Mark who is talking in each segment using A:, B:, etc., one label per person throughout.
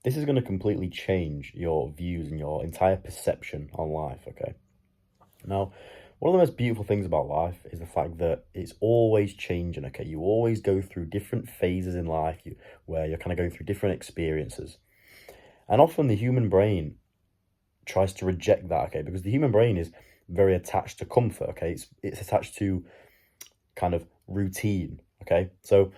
A: this is going to completely change your views and your entire perception on life, okay? Now, one of the most beautiful things about life is the fact that it's always changing, okay? You always go through different phases in life where you're kind of going through different experiences. And often the human brain tries to reject that, okay? Because the human brain is very attached to comfort, okay? It's attached to kind of routine, okay? So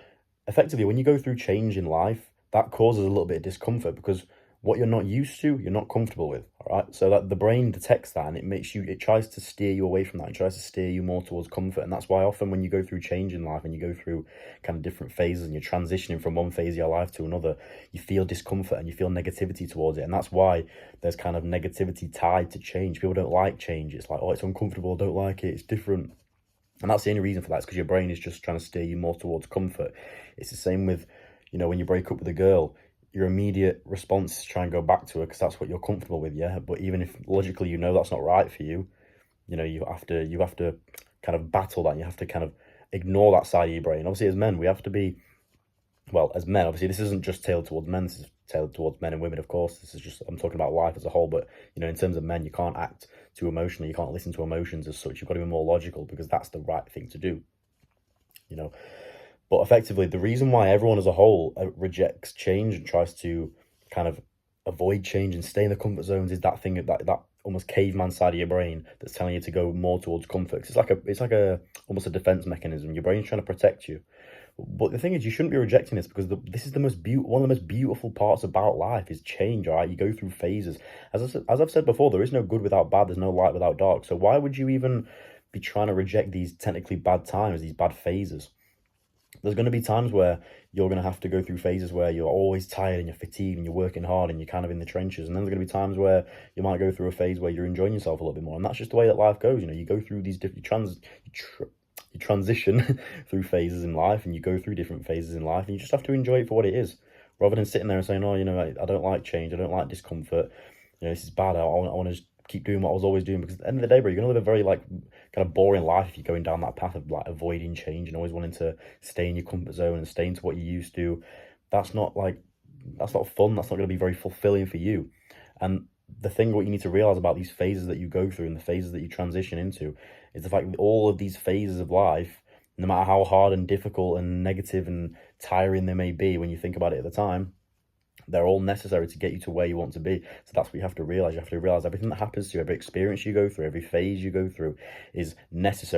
A: effectively, when you go through change in life, that causes a little bit of discomfort because what you're not used to, you're not comfortable with, all right? So that the brain detects that and it tries to steer you away from that. It tries to steer you more towards comfort. And that's why often when you go through change in life and you go through kind of different phases and you're transitioning from one phase of your life to another, you feel discomfort and you feel negativity towards it. And that's why there's kind of negativity tied to change. People don't like change. It's like, oh, it's uncomfortable, don't like it, it's different. And that's the only reason for that, is because your brain is just trying to steer you more towards comfort. It's the same with, when you break up with a girl, your immediate response is try and go back to her because that's what you're comfortable with, yeah? But even if logically that's not right for you, you have to kind of battle that, and you have to kind of ignore that side of your brain. Obviously, as men, we have to be, well, as men, obviously, this isn't just tailored towards men, this is tailored towards men and women, of course. This is just, I'm talking about life as a whole, but, in terms of men, you can't act too emotionally, you can't listen to emotions as such, you've got to be more logical because that's the right thing to do, you know. But effectively, the reason why everyone as a whole rejects change and tries to kind of avoid change and stay in the comfort zones is that thing, that almost caveman side of your brain that's telling you to go more towards comfort. It's like a almost a defense mechanism. Your brain's trying to protect you. But the thing is, you shouldn't be rejecting this because this is one of the most beautiful parts about life is change. All right, you go through phases. As I've said before, there is no good without bad. There's no light without dark. So why would you even be trying to reject these technically bad times, these bad phases? There's going to be times where you're going to have to go through phases where you're always tired and you're fatigued and you're working hard and you're kind of in the trenches. And then there's going to be times where you might go through a phase where you're enjoying yourself a little bit more. And that's just the way that life goes. You go through these different you transition through phases in life, and you go through different phases in life, and you just have to enjoy it for what it is, rather than sitting there and saying, oh, I don't like change, I don't like discomfort, this is bad, I want to just keep doing what I was always doing. Because at the end of the day, bro, you're gonna live a very kind of boring life if you're going down that path of avoiding change and always wanting to stay in your comfort zone and stay into what you used to. That's not fun. That's not going to be very fulfilling for you. And what you need to realize about these phases that you go through and the phases that you transition into is the fact that all of these phases of life, no matter how hard and difficult and negative and tiring they may be when you think about it at the time, they're all necessary to get you to where you want to be. So that's what you have to realize. You have to realize everything that happens to you, every experience you go through, every phase you go through is necessary.